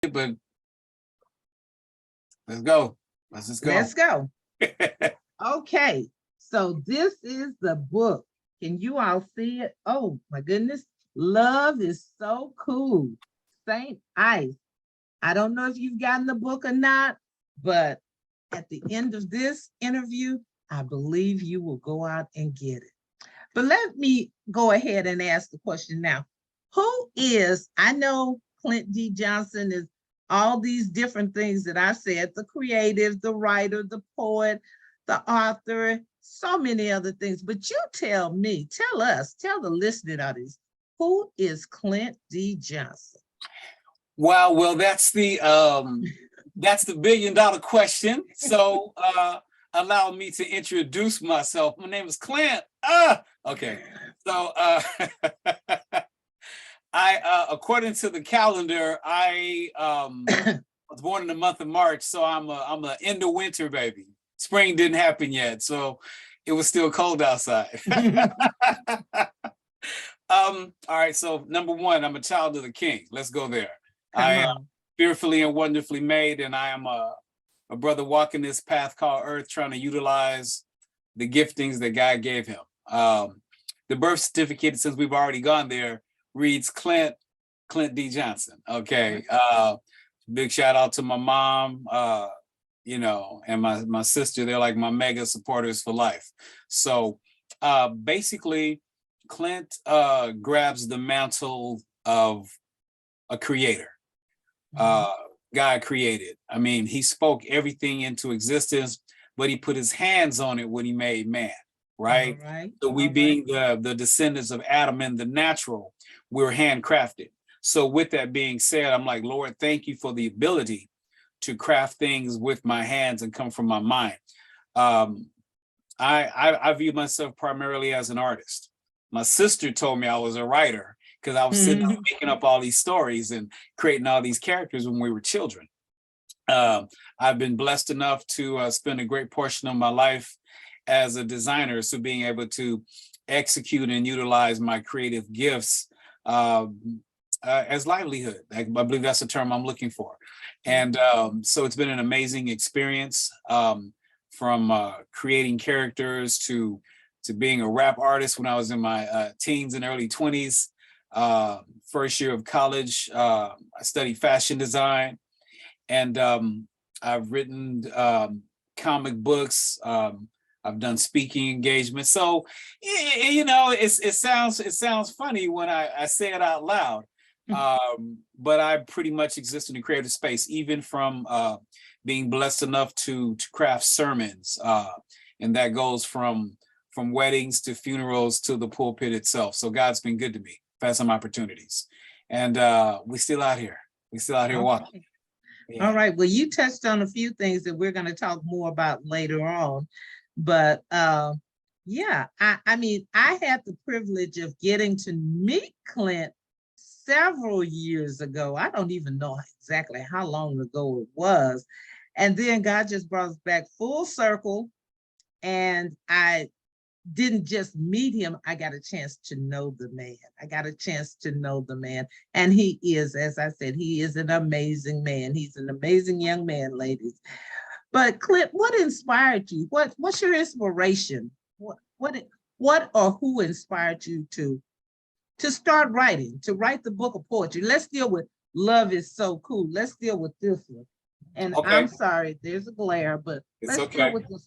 but let's go. Let's just go. Let's go. Okay, so this is the book. Can you all see it? Oh my goodness. Love is so cool. Saint Ice. I don't know if you've gotten the book or not, but at the end of this interview, I believe you will go out and get it. But let me go ahead and ask the question now. Who is, I know Clint D. Johnson is all these different things that I said, the creative, the writer, the poet, the author, so many other things. But you tell me, tell us, tell the listening audience, who is Clint D. Johnson? Wow, well, that's the $1 billion question. So allow me to introduce myself. My name is Clint. Okay. So I according to the calendar, I was born in the month of March, so I'm a end of winter baby. Spring didn't happen yet, so it was still cold outside. All right, so number one, I'm a child of the King. Let's go there. I am fearfully and wonderfully made, and I am a brother walking this path called Earth, trying to utilize the giftings that God gave him. The birth certificate, since we've already gone there, reads Clint D. Johnson. Okay. Big shout out to my mom, and my sister. They're like my mega supporters for life. So basically, Clint grabs the mantle of a creator. God created. I mean, he spoke everything into existence, but he put his hands on it when he made man, right? So we being the descendants of Adam in the natural, we're handcrafted. So with that being said, I'm like, Lord, thank you for the ability to craft things with my hands and come from my mind. I view myself primarily as an artist. My sister told me I was a writer because I was sitting up making up all these stories and creating all these characters when we were children. I've been blessed enough to spend a great portion of my life as a designer, so being able to execute and utilize my creative gifts as livelihood. I believe that's the term I'm looking for. And so it's been an amazing experience, from creating characters to being a rap artist when I was in my teens and early 20s. First year of college, I studied fashion design, and I've written comic books. I've done speaking engagements. So, it sounds funny when I say it out loud, but I pretty much exist in the creative space, even from being blessed enough to craft sermons, and that goes from weddings to funerals to the pulpit itself. So God's been good to me. I've had some opportunities, and we're still out here. We're still out here walking. Yeah. All right. Well, you touched on a few things that we're going to talk more about later on, but yeah, I mean, I had the privilege of getting to meet Clint several years ago. I don't even know exactly how long ago it was, and then God just brought us back full circle, and I didn't just meet him, I got a chance to know the man. And he is, as I said, he is an amazing man. He's an amazing young man, ladies. But Clint, what inspired you? What's your inspiration? What or who inspired you to start writing, to write the book of poetry? Let's deal with Love is So Cool. Let's deal with this one. And okay. I'm sorry, there's a glare, but let's deal with this.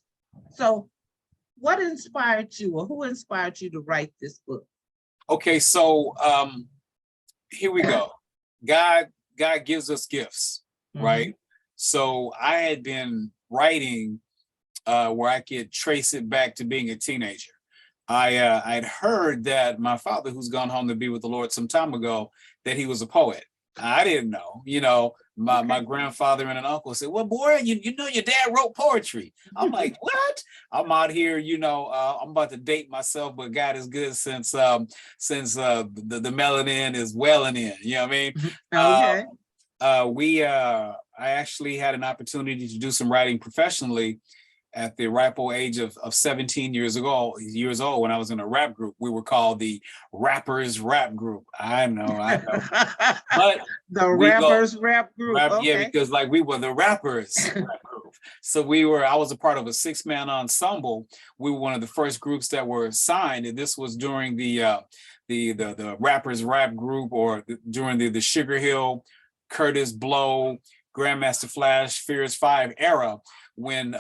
So what inspired you, or who inspired you to write this book? Okay, so here we go. God gives us gifts, right? So I had been writing where I could trace it back to being a teenager. I'd heard that my father, who's gone home to be with the Lord some time ago, that he was a poet. I didn't know, my grandfather and an uncle said, well, boy, you know your dad wrote poetry. I'm like, what? I'm out here, I'm about to date myself, but God is good since the melanin is welling in, you know what I mean? Okay. I actually had an opportunity to do some writing professionally at the ripe old age of 17 years old, when I was in a rap group. We were called the Rappers Rap Group. I know. But the we Rappers Rap Group. Okay. yeah, because like we were the rappers rap group. So I was a part of a 6-man ensemble. We were one of the first groups that were signed, and this was during the Rappers Rap Group, or during the Sugar Hill, Curtis Blow, Grandmaster Flash, Furious 5 era, when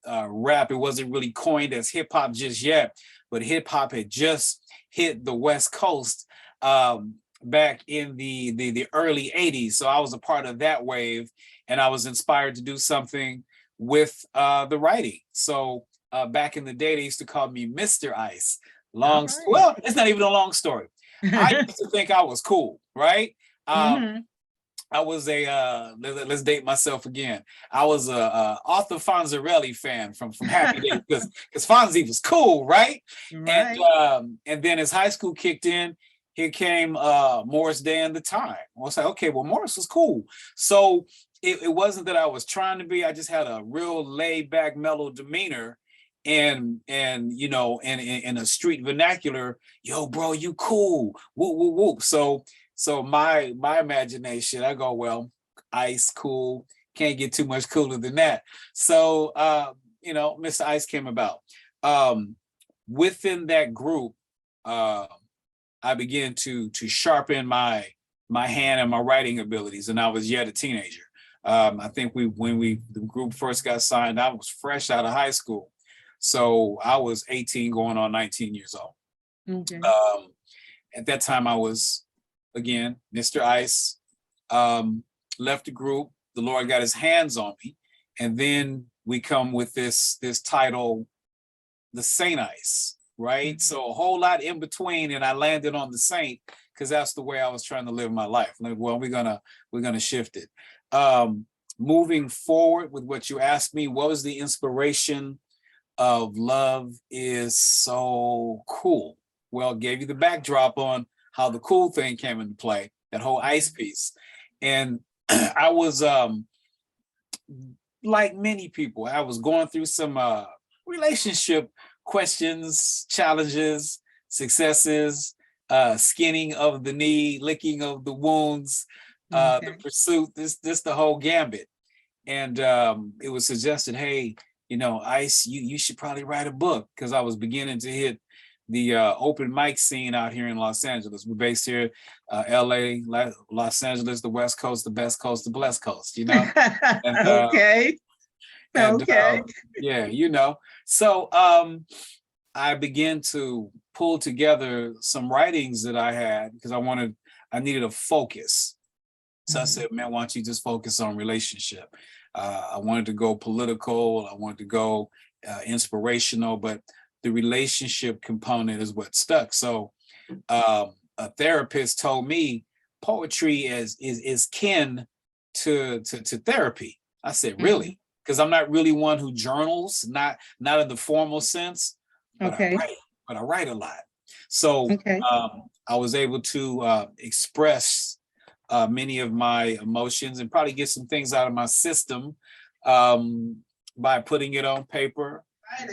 rap, it wasn't really coined as hip hop just yet, but hip hop had just hit the West Coast back in the early 80s. So I was a part of that wave, and I was inspired to do something with the writing. So back in the day, they used to call me Mr. Ice. Well, it's not even a long story. I used to think I was cool, right? I was let's date myself again. I was a Arthur Fonzarelli fan from Happy Days, because Fonzie was cool, right? And then as high school kicked in, here came Morris Day and the Time. I was like, okay, well, Morris was cool. So it wasn't that I was trying to be. I just had a real laid back, mellow demeanor, and you know, in a street vernacular, yo, bro, you cool, whoop whoop whoop. So my imagination, I go, well, Ice, cool, can't get too much cooler than that. So you know, Mr. Ice came about. Within that group, I began to sharpen my hand and my writing abilities, and I was yet a teenager. I think when the group first got signed, I was fresh out of high school, so I was 18, going on 19 years old. Okay. At that time, I was, again, Mr. Ice. Left the group. The Lord got His hands on me, and then we come with this title, the Saint Ice, right? So a whole lot in between, and I landed on the Saint because that's the way I was trying to live my life. Like, well, we're gonna shift it. Moving forward with what you asked me, what was the inspiration of Love Is So Cool? Well, gave you the backdrop on how the cool thing came into play, that whole ice piece. And I was, like many people, I was going through some relationship questions, challenges, successes, skinning of the knee, licking of the wounds, the pursuit, this the whole gambit. And it was suggested, hey, you know, Ice, you should probably write a book, because I was beginning to hit the open mic scene out here in Los Angeles. We're based here, LA, Los Angeles, the West Coast, the best coast, the blessed coast, you know? And, okay. Yeah, you know. So I began to pull together some writings that I had, because I needed a focus. So I said, man, why don't you just focus on relationship? I wanted to go political, I wanted to go inspirational, but the relationship component is what stuck. So a therapist told me poetry is kin to therapy. I said, really? Because I'm not really one who journals, not in the formal sense, but I write a lot. So I was able to express many of my emotions and probably get some things out of my system by putting it on paper and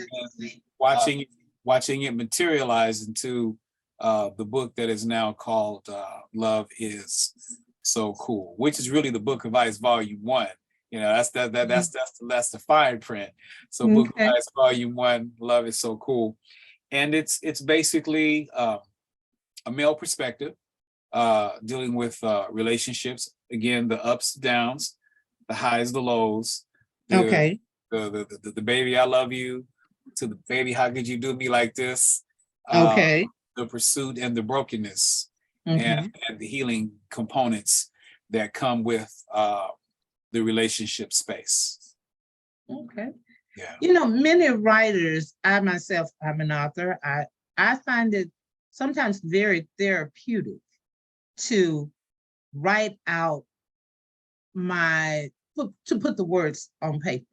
watching it materialize into the book that is now called Love Is So Cool, which is really the Book of Ice Volume 1. You know, that's the fine print. So Book of Ice Volume 1, Love Is So Cool. And it's basically a male perspective, dealing with relationships. Again, the ups, downs, the highs, the lows. The baby, I love you, to the baby, how could you do me like this? The pursuit and the brokenness, and the healing components that come with the relationship space. Okay. Yeah. You know, many writers, I myself, I'm an author. I find it sometimes very therapeutic to write out to put the words on paper.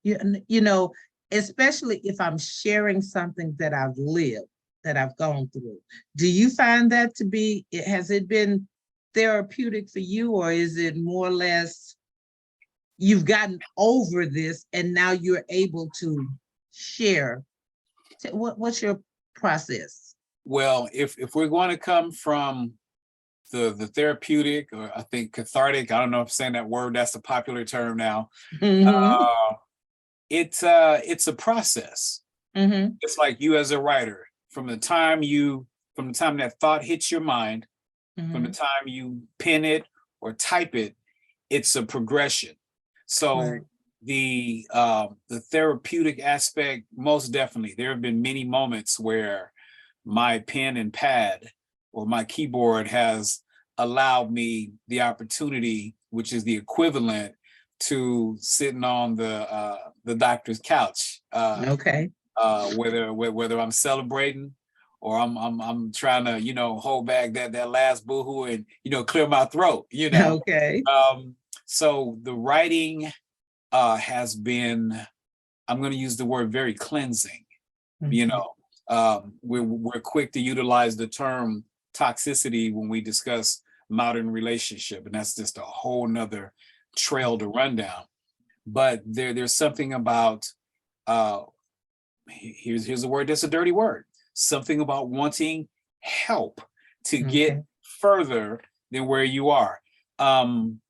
You know, especially if I'm sharing something that I've lived, that I've gone through. Do you find that to be, has it been therapeutic for you, or is it more or less, you've gotten over this and now you're able to share. What's your process? Well, if we're going to come from the therapeutic, or I think cathartic, I don't know if I'm saying that word, that's a popular term now. Mm-hmm. It's a process. Mm-hmm. It's like you as a writer, from the time that thought hits your mind, from the Mm-hmm. time you pen it or type it, it's a progression. So Right. the therapeutic aspect, most definitely. There have been many moments where my pen and pad or my keyboard has allowed me the opportunity, which is the equivalent to sitting on the doctor's couch, Okay. whether I'm celebrating or I'm trying to, hold back that last boohoo and, clear my throat, Okay. So the writing has been, I'm going to use the word, very cleansing. you Mhm. know we're quick to utilize the term toxicity when we discuss modern relationship, and that's just a whole nother trail to run down. But there's something about, uh here's a word that's a dirty word, something about wanting help to get Okay. further than where you are. um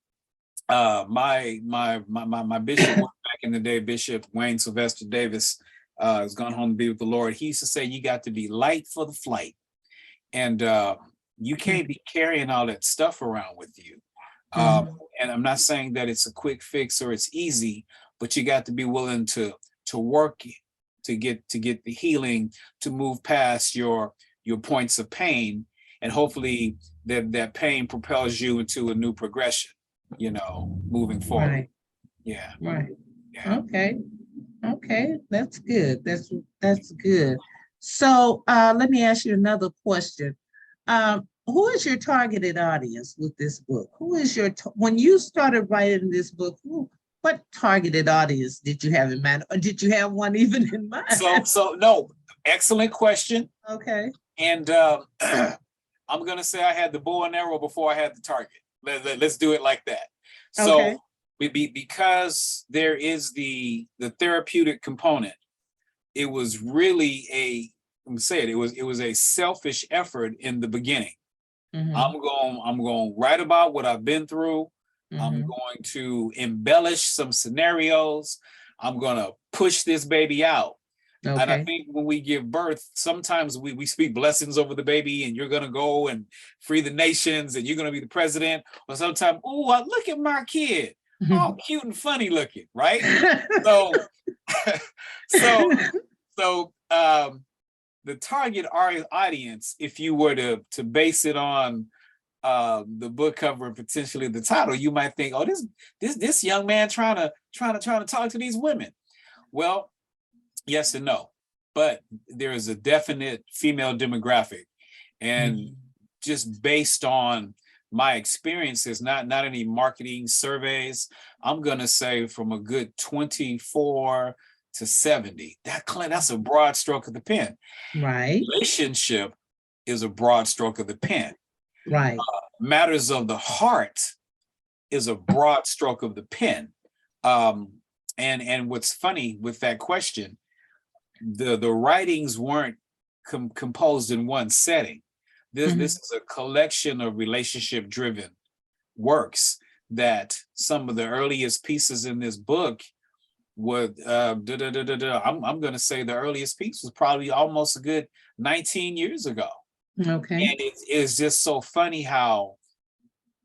my bishop back in the day, Bishop Wayne Sylvester Davis, has gone home to be with the Lord. He used to say, you got to be light for the flight. And you can't be carrying all that stuff around with you. Um, Mhm. and I'm not saying that it's a quick fix or it's easy, but you got to be willing to work it, to get the healing, to move past your points of pain, and hopefully that pain propels you into a new progression, moving forward. Right. Yeah, Right. yeah. Okay. Okay. That's good. That's good. So let me ask you another question. Who is your targeted audience with this book? Who is when you started writing this book, what targeted audience did you have in mind? Or did you have one even in mind? So no, excellent question. Okay. And I'm gonna say I had the bow and arrow before I had the target. Let's do it like that. Okay. So because there is the therapeutic component, it was really let me say it, it was a selfish effort in the beginning. Mm-hmm. I'm going to write about what I've been through. I'm Mm-hmm. going to embellish some scenarios. I'm going to push this baby out. And I Okay. think when we give birth, sometimes we speak blessings over the baby, and you're going to go and free the nations, and you're going to be the president. Or sometimes, oh, look at my kid. Oh, cute and funny looking, right? So, so, so the target audience, if you were to base it on the book cover and potentially the title, you might think, oh, this young man trying to talk to these women. Well, yes and no, but there is a definite female demographic, and just based on my experiences, not any marketing surveys, I'm gonna say from a good 24 to 70. That's a broad stroke of the pen. Right. Relationship is a broad stroke of the pen. Right. Matters of the heart is a broad stroke of the pen. And what's funny with that question, the writings weren't composed in one setting. This is a collection of relationship driven works, that some of the earliest pieces in this book would I'm going to say the earliest piece was probably almost a good 19 years ago. Okay. And it's just so funny how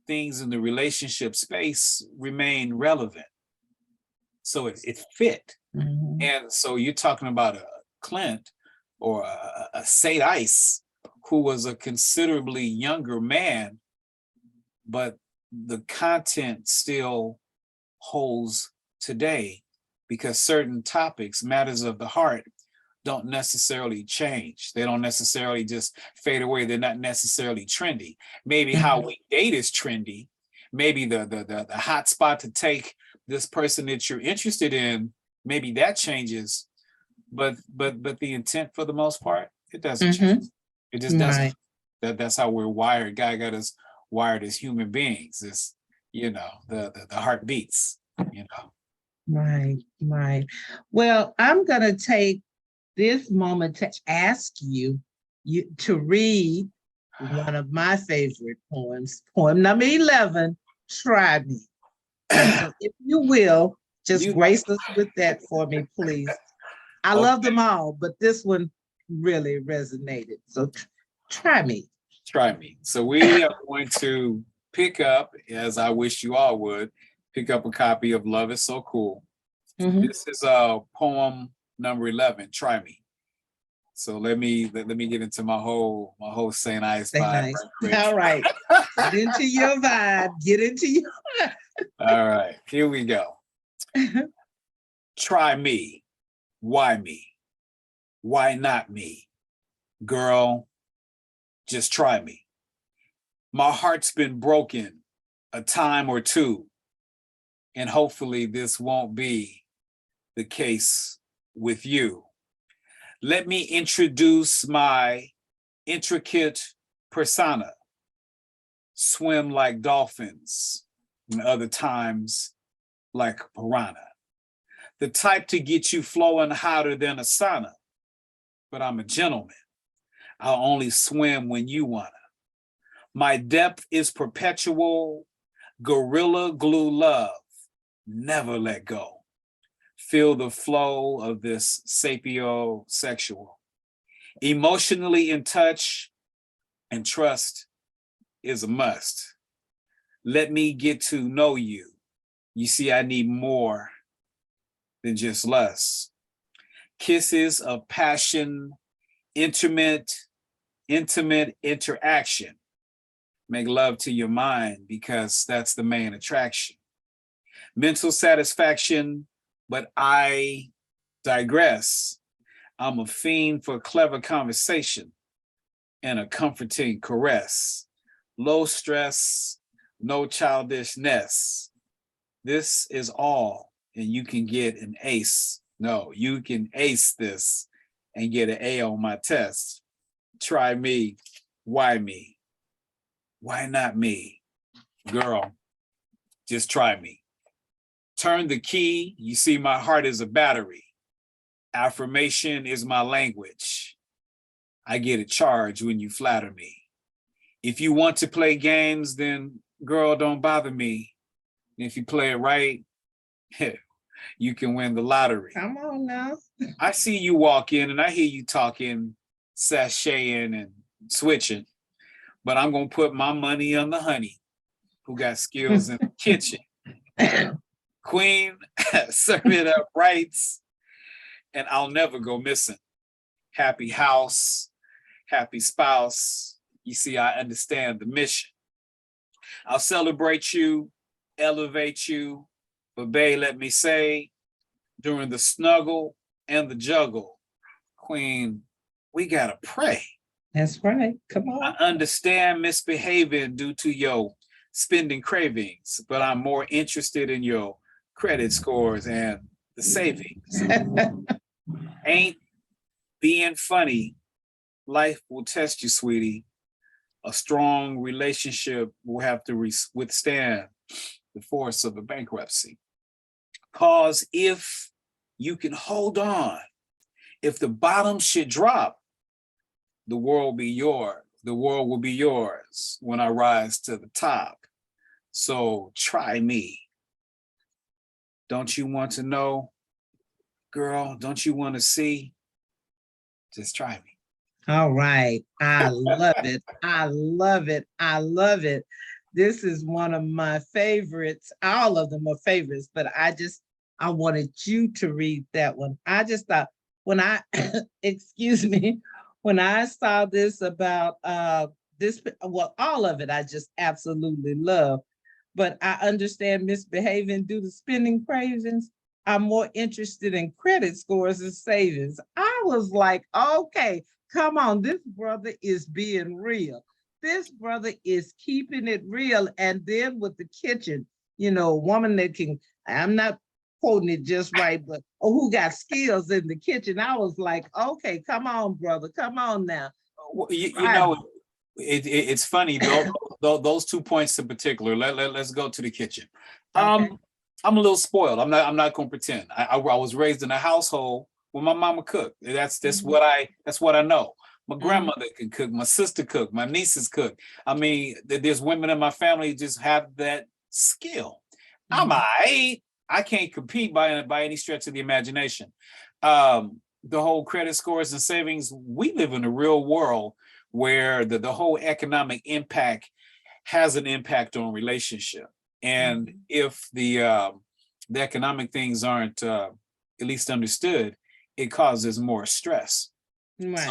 things in the relationship space remain relevant. So it fit. Mhm. And so you're talking about a Clint or a Saint Ice, who was a considerably younger man, but the content still holds today, because certain topics, matters of the heart, don't necessarily change. They don't necessarily just fade away. They're not necessarily trendy. Maybe how we date is trendy. Maybe the hot spot to take this person that you're interested in, maybe that changes. But the intent, for the most part, it doesn't change. It just doesn't. Right. That's how we're wired. God got us wired as human beings. It's, the heart beats. you know. Right, right. Well, I'm gonna take this moment to ask you to read one of my favorite poems, poem number 11, Try Me. So if you will, just You grace us with that for me, please. I love okay, them all, but this one really resonated. So try me. try me. So we are going to pick up, as I wish you all would, pick up a copy of Love Is So Cool. Mhm. This is poem number 11, Try Me. So let me get into my whole St. Ives Say vibe nice. right quick. All right. Get into your vibe. Get into your All right, here we go. Try me. Why me? Why not me? Girl, just try me. My heart's been broken a time or two, and hopefully this won't be the case with you. Let me introduce my intricate persona. Swim like dolphins, and other times like a piranha. The type to get you flowing hotter than a sauna. But I'm a gentleman. I'll only swim when you wanna. My depth is perpetual, gorilla glue love. Never let go. Feel the flow of this sapiosexual. Emotionally in touch and trust is a must. Let me get to know you. You see, I need more than just lust. Kisses of passion, intimate interaction. Make love to your mind because that's the main attraction. Mental satisfaction, but I digress. I'm a fiend for clever conversation and a comforting caress. Low stress, no childishness. This is all, and you can get an ace. No, you can ace this and get an A on my test. Try me. Why me? Why not me? Girl, just try me. Turn the key. You see, my heart is a battery. Affirmation is my language. I get a charge when you flatter me. If you want to play games, then girl, don't bother me. If you play it right, you can win the lottery. Come on now. I see you walk in and I hear you talking, sashaying and switching, but I'm gonna put my money on the honey who got skills in the kitchen. Queen, serve it up rights, and I'll never go missing. Happy house, happy spouse. You see, I understand the mission. I'll celebrate you, elevate you, but babe, let me say, during the snuggle and the juggle, Queen, we gotta pray. That's right. Come I on. understand misbehaving due to your spending cravings, but I'm more interested in your credit scores and the savings. Ain't being funny. Life will test you, sweetie. A strong relationship will have to withstand the force of a bankruptcy. Cause if you can hold on, if the bottom should drop, the world will be yours. The world will be yours when I rise to the top. So try me. Don't you want to know, girl? Don't you want to see? Just try me. All right. I love it. I love it. I love it. This is one of my favorites. All of them are favorites, but I wanted you to read that one. I just thought when I, excuse me, when I saw this about this, well, all of it, I just absolutely love. But I understand misbehaving due to spending cravings. I'm more interested in credit scores and savings. I was like, okay, come on, this brother is being real. This brother is keeping it real. And then with the kitchen, a woman that can, I'm not quoting it just right, but who got skills in the kitchen. I was like, okay, come on, brother, come on now. Well, you know, it's funny though. Those 2 points in particular. Let's go to the kitchen. Okay. I'm a little spoiled. I'm not gonna pretend. I was raised in a household where my mama cooked. That's what I know. My grandmother can cook, my sister cook, my nieces cook. I mean, there's women in my family who just have that skill. I'm I can't compete by any stretch of the imagination. The whole credit scores and savings, we live in a real world where the whole economic impact has an impact on relationship. And if the economic things aren't at least understood, it causes more stress. Right.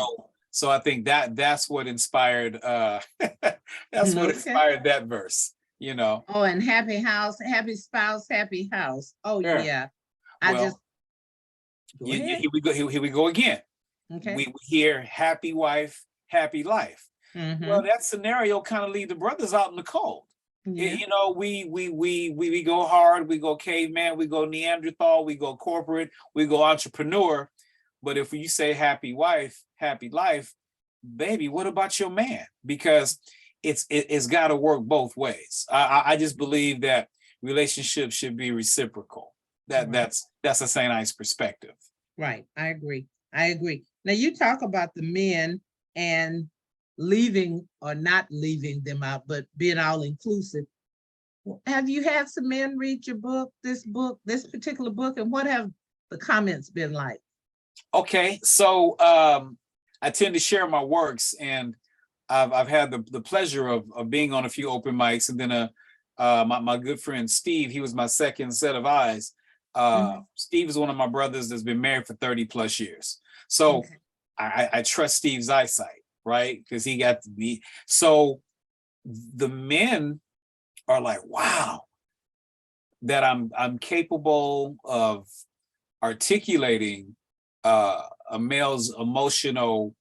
So I think that's what inspired that's what inspired that verse, you know. Oh, and happy house, happy spouse, happy house. Oh Sure. yeah. I Well, just go ahead. here we go. Here we go again. Okay. We hear happy wife, happy life. Well, that scenario kind of leave the brothers out in the cold. Yeah. You know, we go hard, we go caveman, we go Neanderthal, we go corporate, we go entrepreneur. But if you say happy wife, happy life, baby, what about your man? Because it's got to work both ways. I just believe that relationships should be reciprocal. That's a St. Ives perspective. Right. I agree. I agree. Now you talk about the men and leaving or not leaving them out, but being all inclusive. Have you had some men read your book, this particular book, and what have the comments been like? Okay, so I tend to share my works, and I've had the pleasure of being on a few open mics, and then my good friend Steve, he was my second set of eyes. Steve is one of my brothers that's been married for 30 plus years. So I trust Steve's eyesight, right? Because he got to be, so the men are like, wow, that I'm capable of articulating a male's emotional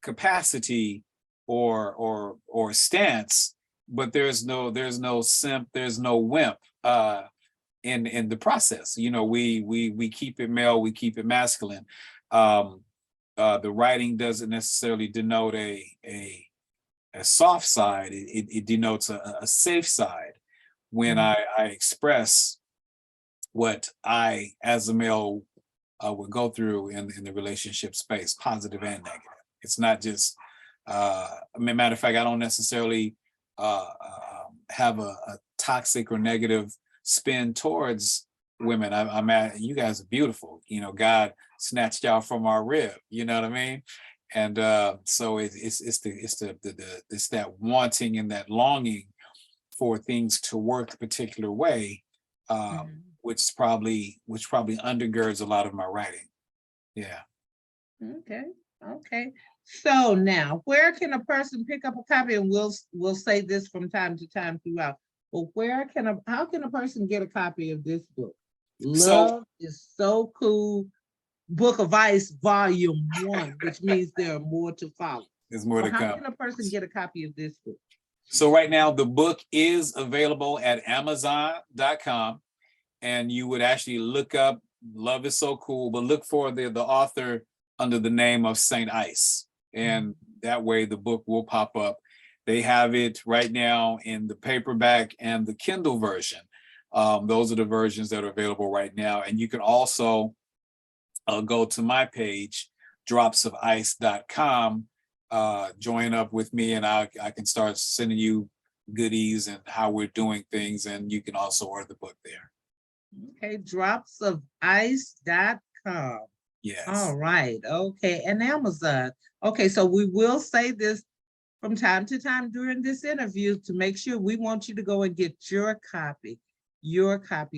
capacity or stance, but there's no simp, there's no wimp in the process. You know, we keep it male, we keep it masculine. The writing doesn't necessarily denote a soft side. It denotes a safe side when I express what I, as a male, would go through in the relationship space, positive and negative. It's not just, matter of fact, I don't necessarily have a toxic or negative spin towards women. I'm at, you guys are beautiful. You know, God snatched y'all from our rib. You know what I mean? And so it's that wanting and that longing for things to work a particular way, which probably undergirds a lot of my writing. Yeah. Okay. So now, where can a person pick up a copy? And we'll say this from time to time throughout. But how can a person get a copy of this book? Love is so cool. Book of Ice, Volume 1, which means there are more to follow. There's more to come. How can a person get a copy of this book? So right now, the book is available at Amazon.com, and you would actually look up Love is So Cool, but look for the author under the name of St. Ives, and that way the book will pop up. They have it right now in the paperback and the Kindle version. Those are the versions that are available right now, and you can also go to my page, dropsofice.com, join up with me, and I can start sending you goodies and how we're doing things, and you can also order the book there. Okay, dropsofice.com. Yes. All right. Okay, and Amazon. Okay, so we will say this from time to time during this interview to make sure we want you to go and get your copy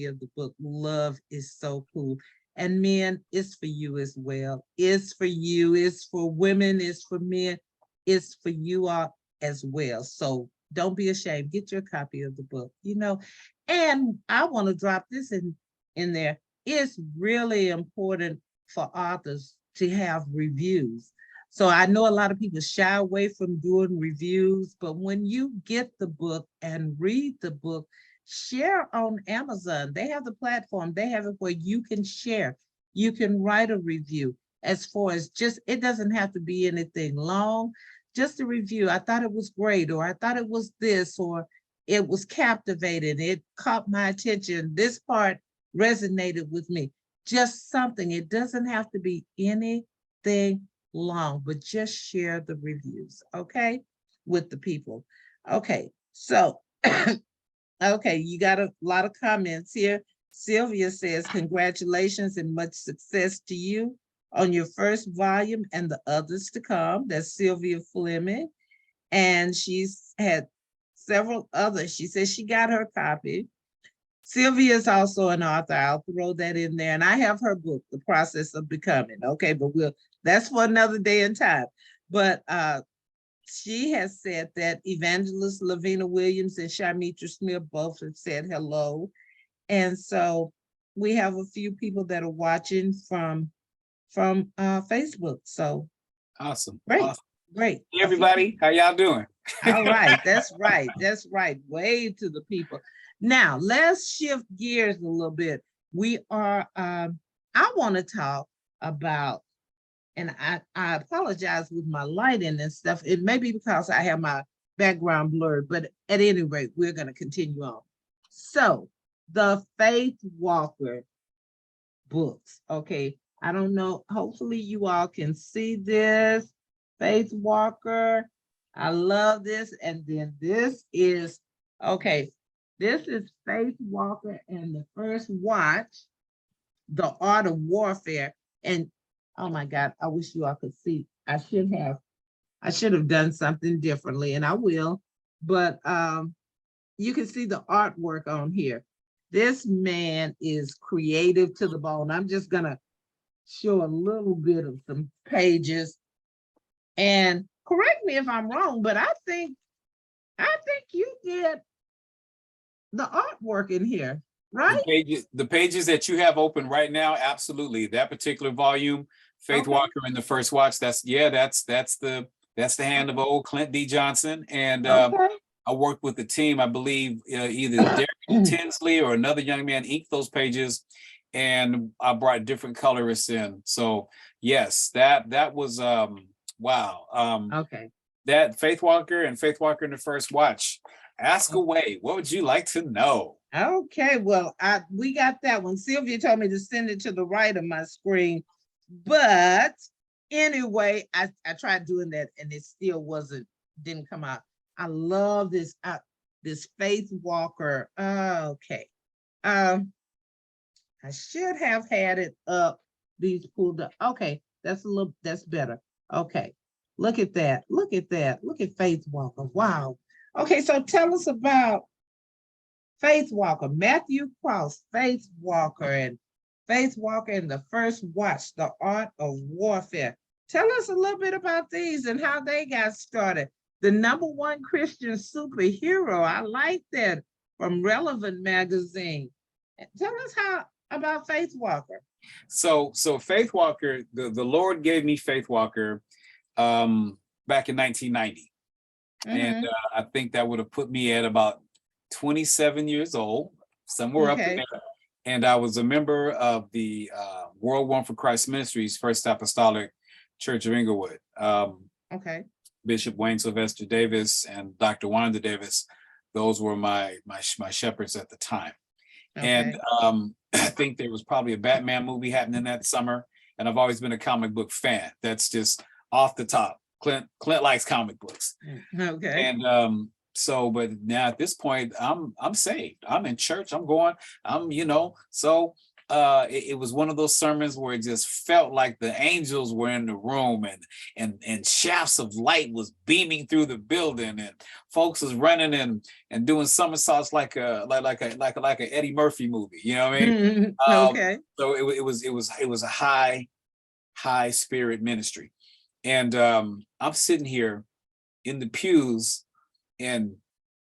of the book, Love is So Cool. And men, it's for you as well. It's for you, it's for women, it's for men, it's for you all as well. So don't be ashamed, get your copy of the book, you know. And I want to drop this in there. It's really important for authors to have reviews. So I know a lot of people shy away from doing reviews, but when you get the book and read the book, share on Amazon. They have the platform. They have it where you can share. You can write a review. As far as it doesn't have to be anything long, just a review. I thought it was great, or I thought it was this, or it was captivating. It caught my attention. This part resonated with me. Just something. It doesn't have to be anything long, but just share the reviews, okay, with the people. Okay, so, okay, you got a lot of comments here. Sylvia says, congratulations and much success to you on your first volume and the others to come. That's Sylvia Fleming. And she's had several others. She says she got her copy. Sylvia is also an author. I'll throw that in there. And I have her book, The Process of Becoming. Okay, but that's for another day and time. But she has said that Evangelist Lavina Williams and Shamitra Smith both have said hello. And so we have a few people that are watching from Facebook. So awesome. great, Awesome. great. Hey, everybody, how y'all doing? All right, that's right. That's right. Wave to the people. Now let's shift gears a little bit. We are I want to talk about, and I apologize with my lighting and stuff. It may be because I have my background blurred, but at any rate, we're going to continue on. So the Faith Walker books. Okay, I don't know. Hopefully you all can see this. Faith Walker. I love this. And then this is, okay, this is Faith Walker and the First Watch, The Art of Warfare. And oh my God, I wish you all could see. I should have done something differently, and I will. But you can see the artwork on here. This man is creative to the bone. I'm just gonna show a little bit of some pages. And correct me if I'm wrong, but I think you get the artwork in here, right? The pages that you have open right now, absolutely. That particular volume, Faith Okay. Walker and the First Watch, that's the hand of old Clint D. Johnson. And Okay. I worked with the team, I believe either Derek Tinsley or another young man inked those pages, and I brought different colorists in. So yes, that was wow. Okay. That Faith Walker and the First Watch. Ask away. What would you like to know? Okay, well, we got that one. Sylvia told me to send it to the right of my screen, but anyway, I tried doing that and it still didn't come out. I love this this Faith Walker. Okay, I should have had it up. These pulled up. Okay, that's better. Okay, look at that. Look at that. Look at Faith Walker. Wow. Okay, so tell us about Faith Walker, Matthew Cross, Faith Walker, and the First Watch, The Art of Warfare. Tell us a little bit about these and how they got started. The #1 Christian superhero. I like that, from Relevant Magazine. Tell us about Faith Walker. So Faith Walker, the Lord gave me Faith Walker back in 1990. And I think that would have put me at about 27 years old, somewhere up in there. And I was a member of the World One for Christ Ministries, First Apostolic Church of Inglewood. Bishop Wayne Sylvester Davis and Dr. Wanda Davis, those were my shepherds at the time. And I think there was probably a Batman movie happening that summer. And I've always been a comic book fan. That's just off the top. Clint likes comic books. Okay. And but now at this point, I'm saved. I'm in church. I'm going. So it was one of those sermons where it just felt like the angels were in the room, and shafts of light was beaming through the building, and folks was running and doing somersaults like a Eddie Murphy movie. You know what I mean? Okay. So it was a high spirit ministry. And I'm sitting here in the pews, and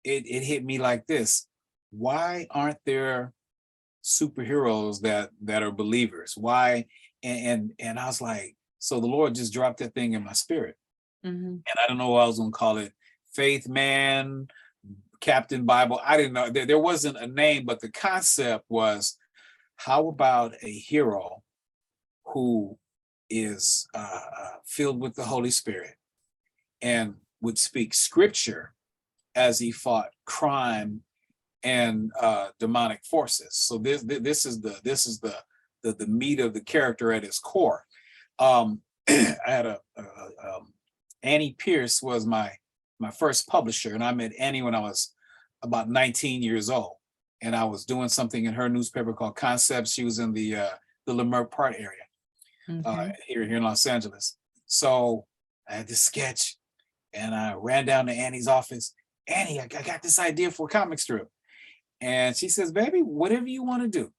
it hit me like this. Why aren't there superheroes that are believers? Why? And I was like, so the Lord just dropped that thing in my spirit. And I don't know what I was going to call it. Faith Man, Captain Bible. I didn't know. There wasn't a name, but the concept was, how about a hero who is filled with the Holy Spirit and would speak scripture as he fought crime and demonic forces. So this is the meat of the character at its core. I had Annie Pierce was my first publisher, and I met Annie when I was about 19 years old, and I was doing something in her newspaper called Concepts. She was in the Leimert Park area here in Los Angeles. So I had this sketch, and I ran down to Annie's office. Annie, I got this idea for a comic strip. And she says, baby, whatever you want to do.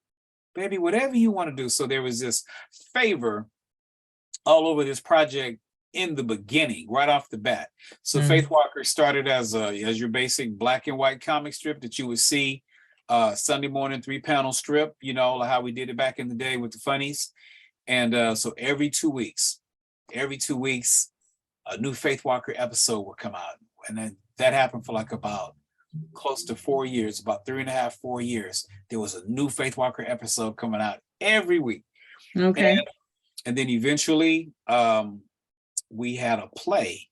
Baby, whatever you want to do. So there was this favor all over this project in the beginning, right off the bat. So Faith Walker started as your basic black and white comic strip that you would see Sunday morning 3-panel strip, you know, like how we did it back in the day with the funnies. And so every 2 weeks, a new Faith Walker episode would come out. And then that happened for like about close to 4 years, about 3.5, 4 years. There was a new Faith Walker episode coming out every week. Okay. And then eventually we had a play,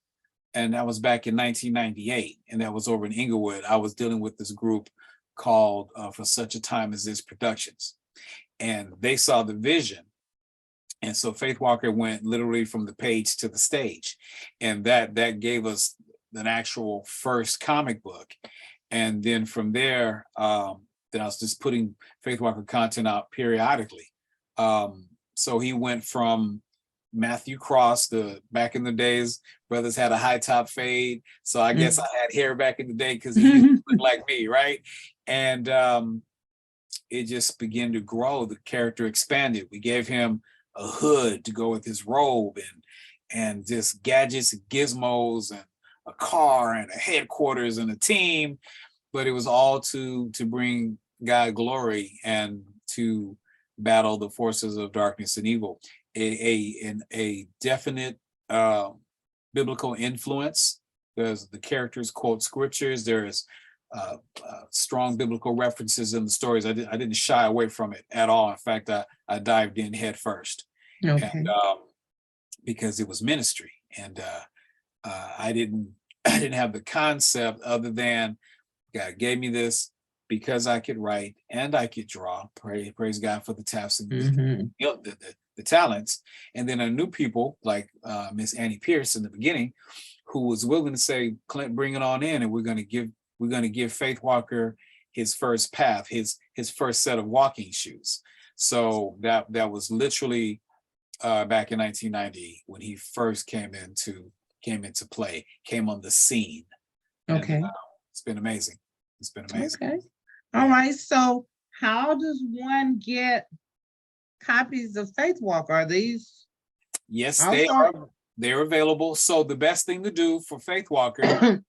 and that was back in 1998, and that was over in Inglewood. I was dealing with this group called For Such a Time as This Productions, and they saw the vision. And so Faith Walker went literally from the page to the stage, and that gave us an actual first comic book. And then from there, then I was just putting Faith Walker content out periodically. So he went from Matthew Cross, back in the days, brothers had a high top fade. So I guess I had hair back in the day because he looked like me, right? And it just began to grow. The character expanded. We gave him a hood to go with his robe, and just gadgets and gizmos and a car and a headquarters and a team. But it was all to bring God glory and to battle the forces of darkness and evil. A definite biblical influence, because the characters quote scriptures. There's strong biblical references in the stories. I didn't shy away from it at all. In fact, I dived in head first. Okay. And because it was ministry, and I didn't have the concept other than God gave me this because I could write and I could draw. Praise God for the talents and the talents. And then I knew people like Miss Annie Pierce in the beginning, who was willing to say, Clint, bring it on in, and we're going to give Faith Walker his first path, his first set of walking shoes. So that was literally back in 1990 when he first came into play, came on the scene. Okay. And, it's been amazing. It's been amazing. Okay. All right. So how does one get copies of Faith Walker? Are these? Yes, they are. They're available. So the best thing to do for Faith Walker,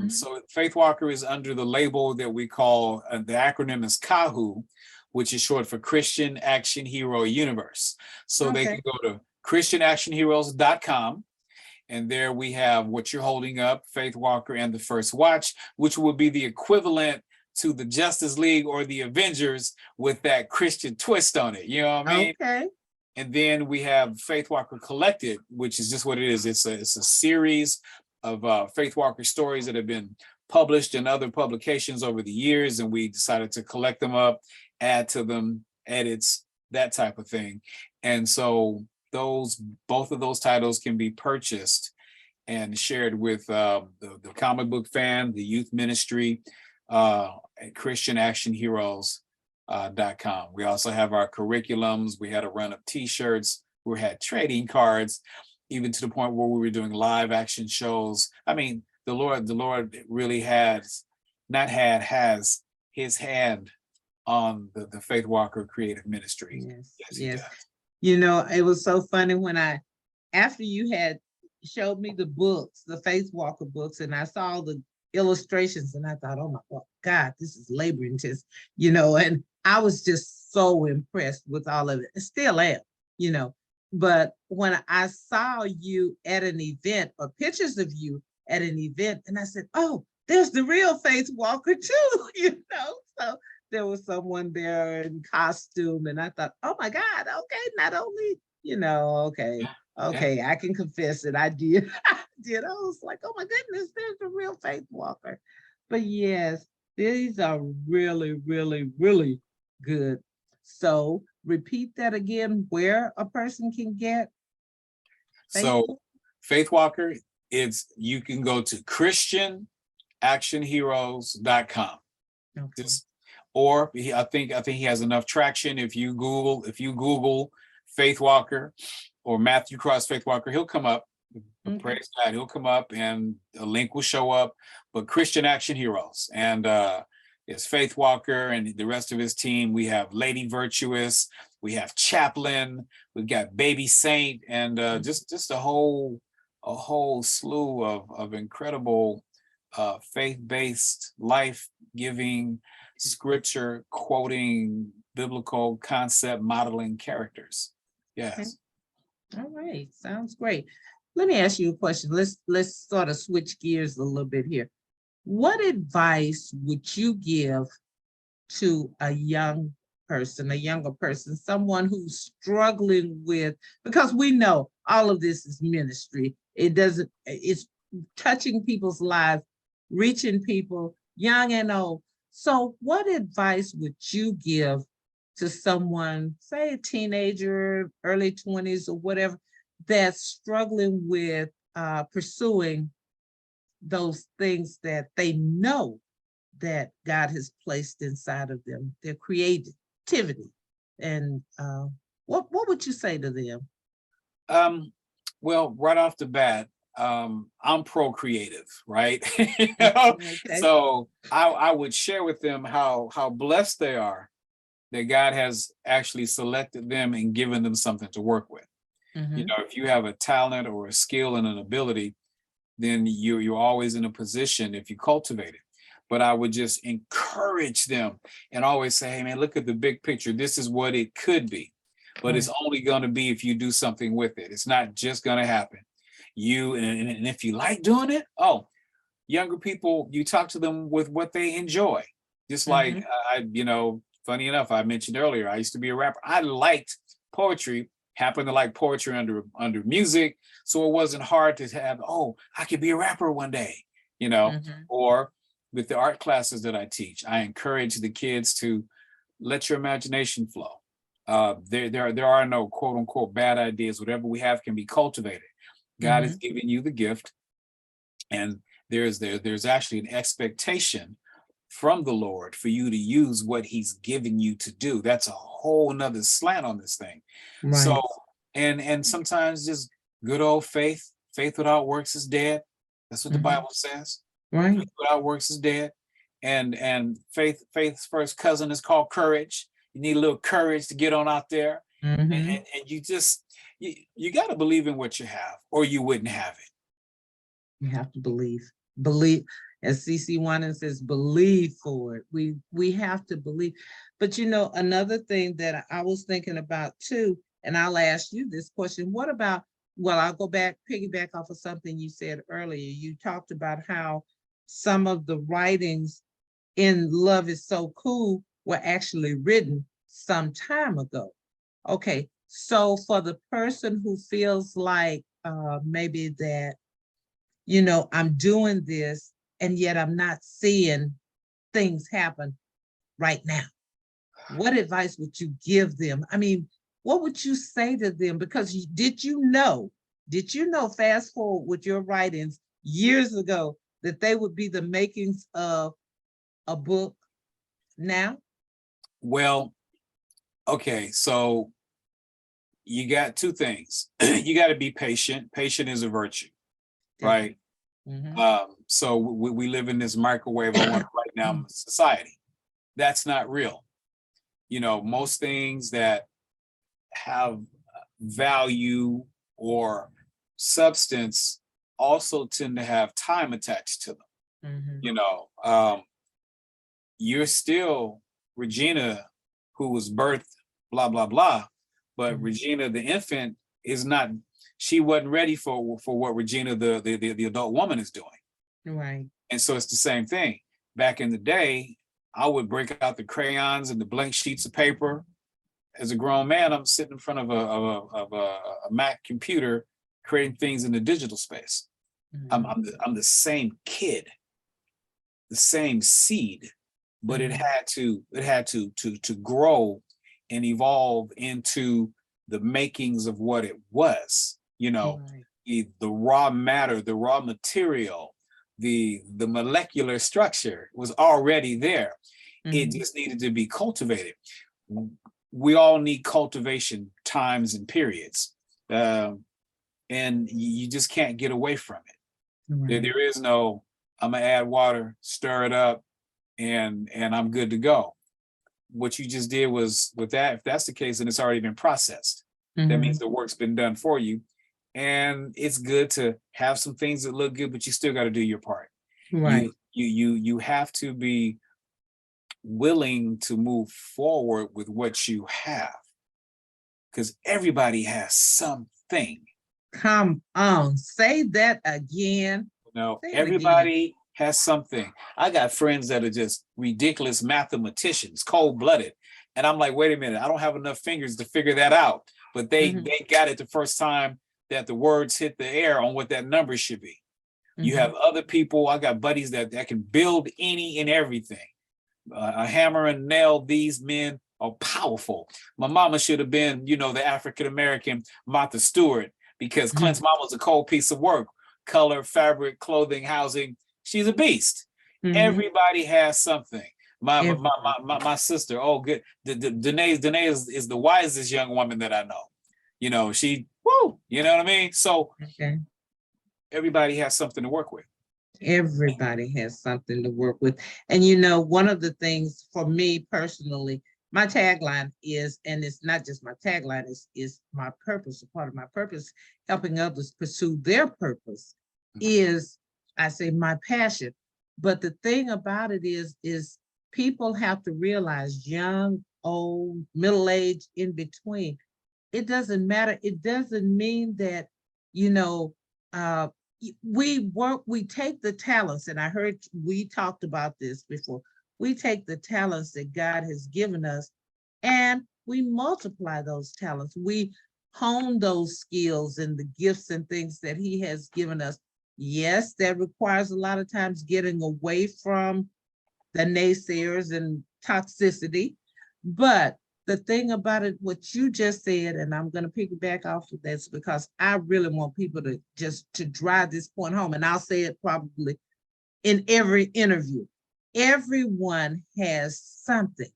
so Faith Walker is under the label that we call, the acronym is CAHU, which is short for Christian Action Hero Universe. So they can go to ChristianActionHeroes.com. And there we have what you're holding up, Faith Walker and the First Watch, which would be the equivalent to the Justice League or the Avengers with that Christian twist on it. You know what I mean? Okay. And then we have Faith Walker Collected, which is just what it is. It's a series of Faith Walker stories that have been published in other publications over the years, and we decided to collect them up, add to them, edits, that type of thing. And so both of those titles can be purchased and shared with the comic book fan, the youth ministry, at ChristianActionHeroes.com. We also have our curriculums. We had a run of t-shirts. We had trading cards, even to the point where we were doing live action shows. I mean, the Lord really has his hand on the Faith Walker creative ministry. Yes. You know, it was so funny when after you had showed me the books, the Faith Walker books, and I saw the illustrations, and I thought, oh my God, this is labor intensive, you know, and I was just so impressed with all of it. I still am, you know, but when I saw you at an event, or pictures of you at an event, and I said, oh, there's the real Faith Walker too, you know, so there was someone there in costume, and I thought, oh my God, okay, not only, you know, okay, I can confess it, I did. I was like, oh my goodness, there's the real Faith Walker. But yes, these are really, really, really good. So repeat that again, where a person can get faith. So Faith Walker, you can go to christianactionheroes.com. Okay. Or I think he has enough traction. If you Google Faith Walker or Matthew Cross Faith Walker, he'll come up. Okay. Praise God, he'll come up and a link will show up. But Christian Action Heroes, and it's Faith Walker and the rest of his team. We have Lady Virtuous, we have Chaplain, we've got Baby Saint, and just a whole slew of incredible faith-based, life-giving, scripture quoting, biblical concept modeling characters. Yes. Okay. All right, sounds great. Let me ask you a question. Let's sort of switch gears a little bit here. What advice would you give to a younger person, someone who's struggling with, because we know all of this is ministry. It's touching people's lives, reaching people, young and old. So what advice would you give to someone, say a teenager, early 20s or whatever, that's struggling with pursuing those things that they know that God has placed inside of them, their creativity? And what would you say to them? Well, right off the bat, I'm pro-creative, right? You know? Okay. So I would share with them how blessed they are that God has actually selected them and given them something to work with. You know, if you have a talent or a skill and an ability, then you're always in a position if you cultivate it. But I would just encourage them and always say, hey man, look at the big picture. This is what it could be, but it's only going to be if you do something with it. It's not just going to happen. And if you like doing it, younger people, you talk to them with what they enjoy. Just like funny enough, I mentioned earlier, I used to be a rapper. I liked poetry, happened to like poetry under music. So it wasn't hard to have, I could be a rapper one day, or with the art classes that I teach, I encourage the kids to let your imagination flow. There are no quote unquote bad ideas. Whatever we have can be cultivated. God has given you the gift, and there's actually an expectation from the Lord for you to use what he's given you to do. That's a whole nother slant on this thing. Right. So, and sometimes just good old faith without works is dead. That's what the Bible says. Right. Faith without works is dead. And faith's first cousin is called courage. You need a little courage to get on out there. And you just, you got to believe in what you have, or you wouldn't have it. You have to believe, as CC Winan says, believe for it. We have to believe. But another thing that I was thinking about too, and I'll ask you this question. What about, I'll piggyback off of something you said earlier. You talked about how some of the writings in Love Is So Cool were actually written some time ago. Okay, so for the person who feels like maybe that, I'm doing this and yet I'm not seeing things happen right now, what advice would you give them? I mean, what would you say to them? Because did you know, fast forward with your writings years ago, that they would be the makings of a book now? Well, okay, so you got two things. You got to be patient. Patient is a virtue, right? So we live in this microwave right now society. That's not real. Most things that have value or substance also tend to have time attached to them. You're still Regina, who was birthed, blah, blah, blah. But Regina, the infant, is not, she wasn't ready for what Regina, the adult woman, is doing. Right. And so it's the same thing. Back in the day, I would break out the crayons and the blank sheets of paper. As a grown man, I'm sitting in front of a Mac computer, creating things in the digital space. I'm the same kid. the same seed, but it had to grow and evolve into the makings of what it was, Right. the raw matter, the raw material, the molecular structure was already there. It just needed to be cultivated. We all need cultivation times and periods, and you just can't get away from it. Right. There is no, I'm gonna add water, stir it up, and I'm good to go. What you just did was, with that, if that's the case, then it's already been processed. That means the work's been done for you. And it's good to have some things that look good, but you still got to do your part. Right. You have to be willing to move forward with what you have, because everybody has something. Come on, say that again. Say it again. Everybody has something. I got friends that are just ridiculous mathematicians, cold-blooded. And I'm like, wait a minute, I don't have enough fingers to figure that out. But they got it the first time that the words hit the air on what that number should be. You have other people, I got buddies that can build any and everything. A hammer and nail, these men are powerful. My mama should have been, the African-American Martha Stewart, because Clint's mama was a cold piece of work. Color, fabric, clothing, housing. She's a beast. Everybody has something. My sister, oh good. Danae is the wisest young woman that I know. She, woo, you know what I mean? So everybody has something to work with. Everybody has something to work with. And one of the things for me personally, my tagline is, and it's not just my tagline, is my purpose. A part of my purpose, helping others pursue their purpose, is, I say, my passion. But the thing about it is people have to realize, young, old, middle-aged, in between, it doesn't matter. It doesn't mean that, we take the talents, and I heard we talked about this before. We take the talents that God has given us and we multiply those talents. We hone those skills and the gifts and things that He has given us. Yes, that requires a lot of times getting away from the naysayers and toxicity. But the thing about it, what you just said, and I'm going to piggyback off of this because I really want people to drive this point home, and I'll say it probably in every interview. Everyone has something.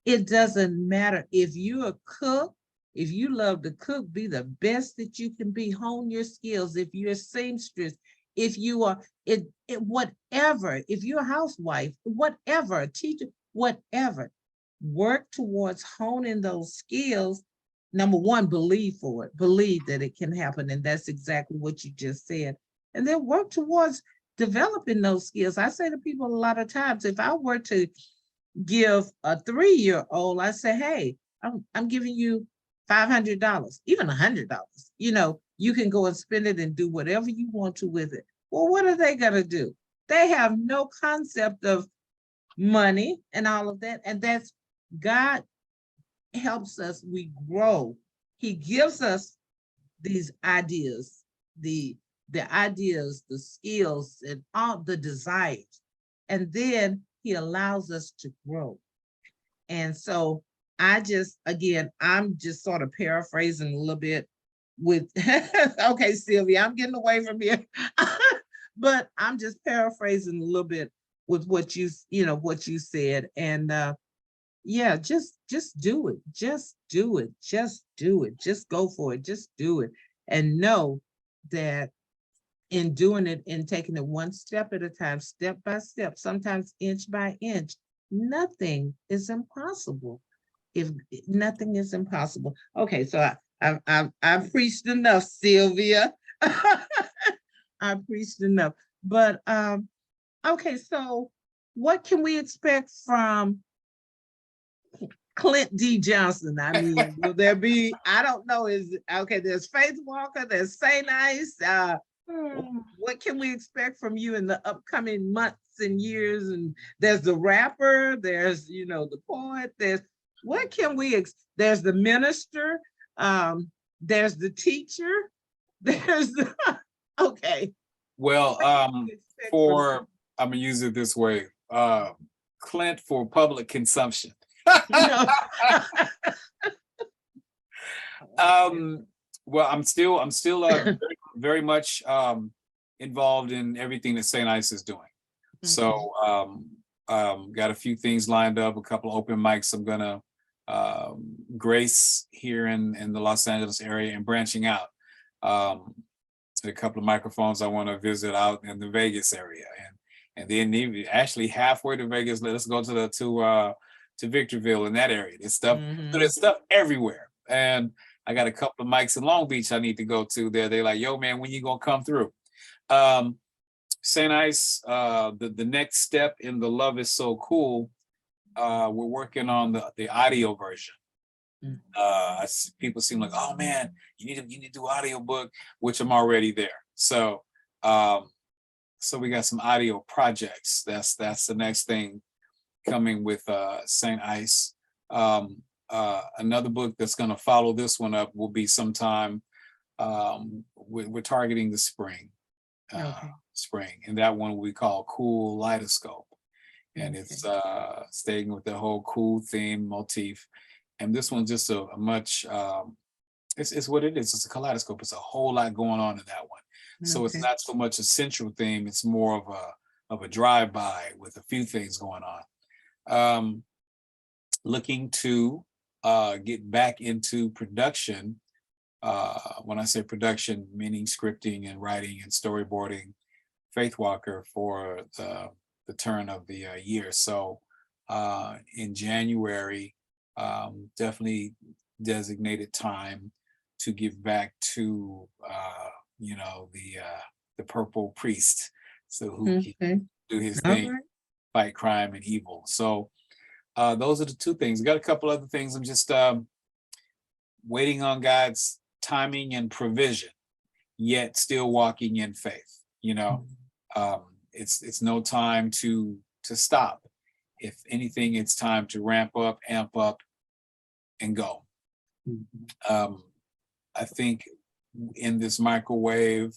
It doesn't matter if you're a cook, if you love to cook, be the best that you can be, hone your skills. If you're a seamstress, if you are whatever, if you're a housewife, whatever, a teacher, whatever, work towards honing those skills. Number one, believe for it, believe that it can happen. And that's exactly what you just said. And then work towards developing those skills. I say to people a lot of times, if I were to give a 3-year-old, I say, hey, I'm giving you $500, even $100. You can go and spend it and do whatever you want to with it. Well, what are they going to do? They have no concept of money and all of that. And that's, God helps us, we grow. He gives us these ideas, the ideas, the skills, and all the desires. And then He allows us to grow. And so I'm just sort of paraphrasing a little bit with, okay, Sylvia, I'm getting away from here, but I'm just paraphrasing a little bit with what you said. And yeah, just do it. Just do it. Just do it. Just go for it. Just do it. And know that in doing it and taking it one step at a time, step by step, sometimes inch by inch, nothing is impossible. If nothing is impossible. Okay, so I've preached enough, Sylvia. I preached enough. But okay, so what can we expect from Clint D. Johnson? I mean, will there be, I don't know, there's Faith Walker, there's Saint Ice. What can we expect from you in the upcoming months and years? And there's the rapper, there's, the poet, what can we, there's the minister, there's the teacher, there's okay. Well, I'm gonna use it this way. Clint for public consumption. Well, I'm still very, very much involved in everything that St. Ice is doing. So got a few things lined up, a couple open mics I'm gonna grace here in the Los Angeles area, and branching out. A couple of microphones I want to visit out in the Vegas area, and then even actually halfway to Vegas, let's go to Victorville in that area. There's stuff, there's stuff everywhere. And I got a couple of mics in Long Beach I need to go to there. They're like, yo, man, when you gonna come through? St. Ice, the next step in the Love Is So Cool, we're working on the audio version. People seem like, oh man, you need to do audio book, which I'm already there. So so we got some audio projects. That's the next thing coming with St. Ice. Another book that's going to follow this one up will be sometime. We're targeting the spring, and that one we call Cool Lightoscope, and it's staying with the whole cool theme motif. And this one's just a much, it's what it is. It's a kaleidoscope. It's a whole lot going on in that one. So it's not so much a central theme. It's more of a drive-by with a few things going on. Looking to get back into production. When I say production, meaning scripting and writing and storyboarding, Faith Walker for the turn of the year. So in January, definitely designated time to give back to the Purple Priest, so who can do his thing, fight crime and evil. So those are the two things. I got a couple other things. I'm just waiting on God's timing and provision, yet still walking in faith. It's no time to stop. If anything, it's time to ramp up, amp up, and go. I think in this microwave,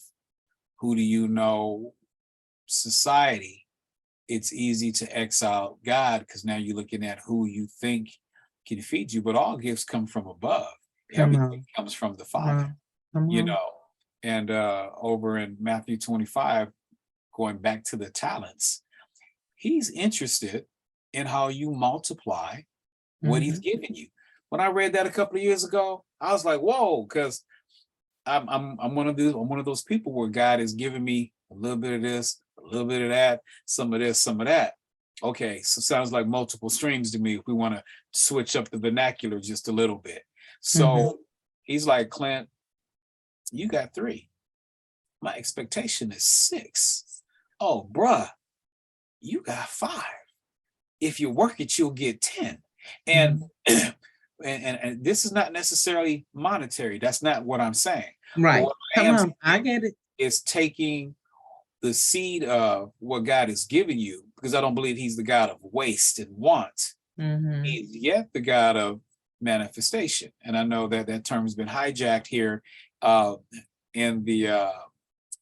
who do you know society, it's easy to exile God, because now you're looking at who you think can feed you, but all gifts come from above. Everything comes from the Father, and over in Matthew 25, going back to the talents, he's interested in how you multiply what he's given you. When I read that a couple of years ago, I was like, whoa, because I'm one of those people where God is giving me a little bit of this, a little bit of that, some of this, some of that. Okay, so sounds like multiple streams to me if we want to switch up the vernacular just a little bit. So he's like, Clint, you got 3. My expectation is 6. Oh, bruh, you got 5. If you work it, you'll get 10. And and this is not necessarily monetary. That's not what I'm saying. Right. I get it. It's taking the seed of what God has given you, because I don't believe he's the God of waste and want. He's yet the God of manifestation. And I know that that term has been hijacked here in the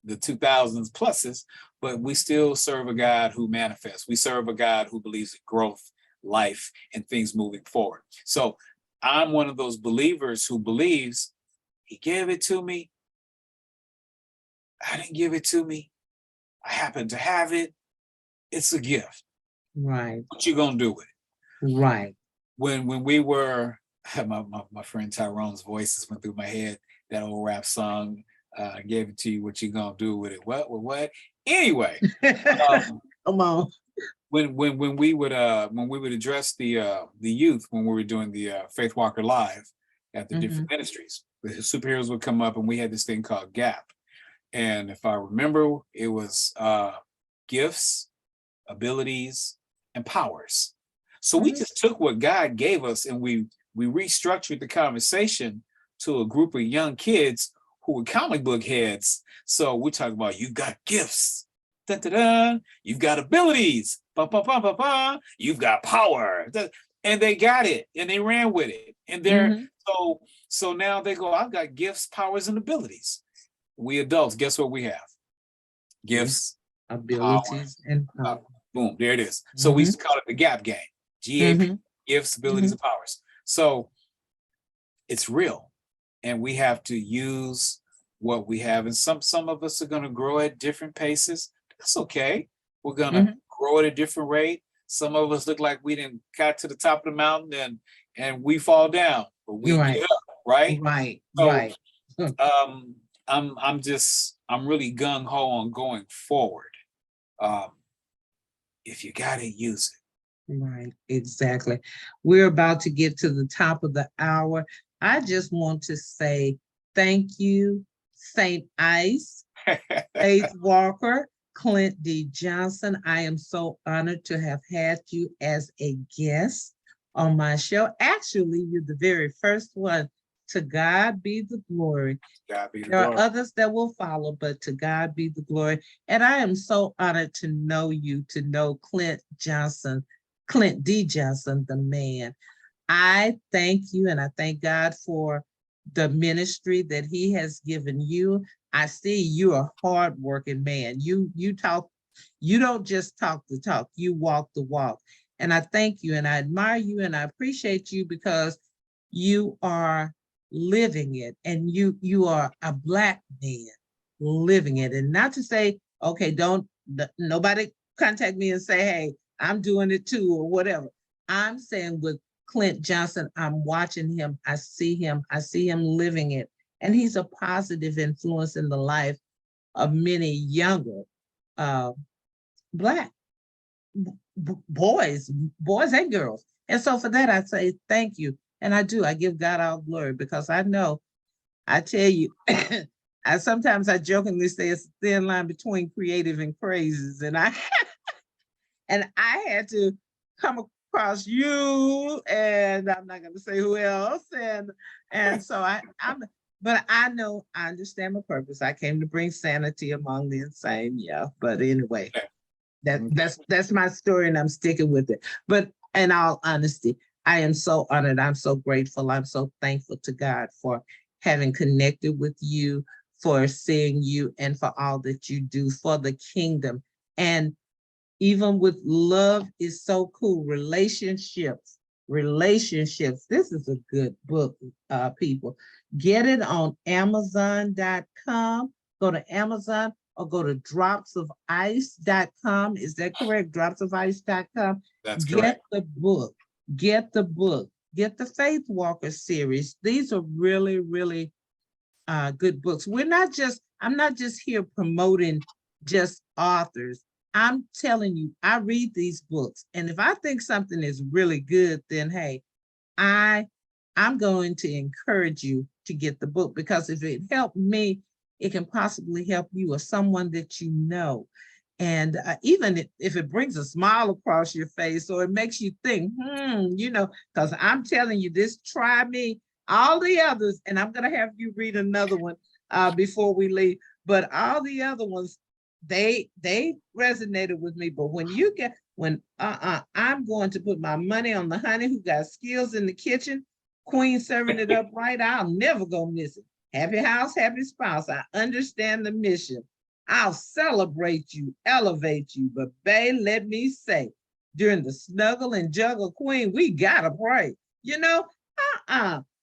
2000s pluses, but we still serve a God who manifests. We serve a God who believes in growth, life, and things moving forward. So I'm one of those believers who believes he gave it to me. I didn't give it to me. I happen to have it. It's a gift. Right. What you gonna do with it? Right. When we were, my friend Tyrone's voices went through my head, that old rap song, I gave it to you, what you gonna do with it? What? Anyway. Come on. When we would address the youth, when we were doing the Faith Walker Live at the different ministries, the superheroes would come up, and we had this thing called Gap. And if I remember, it was gifts, abilities, and powers. So we just took what God gave us, and we restructured the conversation to a group of young kids who were comic book heads. So we're talking about, you got gifts. Dun, dun, dun. You've got abilities. Ba, ba, ba, ba, ba. You've got power. And they got it, and they ran with it. And they're so now they go, I've got gifts, powers, and abilities. We adults, guess what we have? Gifts, abilities, and power. Boom, there it is. So we used to call it the GAP game. GAP, gifts, abilities, and powers. So it's real. And we have to use what we have. And some of us are going to grow at different paces. That's okay. We're going to grow at a different rate. Some of us look like we didn't got to the top of the mountain and we fall down, but we get up, right? So I'm really gung ho on going forward. If you got to use it. Right, exactly. We're about to get to the top of the hour. I just want to say thank you, Saint Ice, Faith Walker, Clint D. Johnson. I am so honored to have had you as a guest on my show. Actually, you're the very first one. To God be the glory. There are others that will follow, but to God be the glory. And I am so honored to know you, to know Clint Johnson, Clint D. Johnson, the man. I thank you, and I thank God for the ministry that he has given you. I see you're a hardworking man. You talk, you don't just talk the talk, you walk the walk. And I thank you, and I admire you, and I appreciate you because you are living it, and you are a Black man living it. And not to say, okay, don't nobody contact me and say, hey, I'm doing it too, or whatever. I'm saying with Clint Johnson, I'm watching him, I see him living it. And he's a positive influence in the life of many younger Black boys and girls. And so for that, I say thank you. And I give God all glory, because I know, I tell you, sometimes I jokingly say it's a thin line between creative and crazy. And I had to come across you, and I'm not going to say who else. And so but I know, I understand my purpose. I came to bring sanity among the insane. Yeah. But anyway, that's my story, and I'm sticking with it. But in all honesty, I am so honored. I'm so grateful. I'm so thankful to God for having connected with you, for seeing you, and for all that you do for the kingdom. And even with Love is So Cool, relationships. This is a good book, people. Get it on Amazon.com. Go to Amazon or go to dropsofice.com. Is that correct? Dropsofice.com. That's correct. Get the book. Get the Faith Walker series. These are really, really good books. I'm not just here promoting just authors. I'm telling you, I read these books, and if I think something is really good, then hey, I'm going to encourage you to get the book, because if it helped me, it can possibly help you or someone that you know. And even if it brings a smile across your face, or it makes you think, because I'm telling you, this Try Me, all the others, and I'm going to have you read another one before we leave, but all the other ones, they resonated with me. But I'm going to put my money on the honey who got skills in the kitchen, queen serving it up right, I'll never go miss it. Happy house, happy spouse. I understand the mission. I'll celebrate you, elevate you. But babe, let me say, during the snuggle and juggle queen, we gotta pray.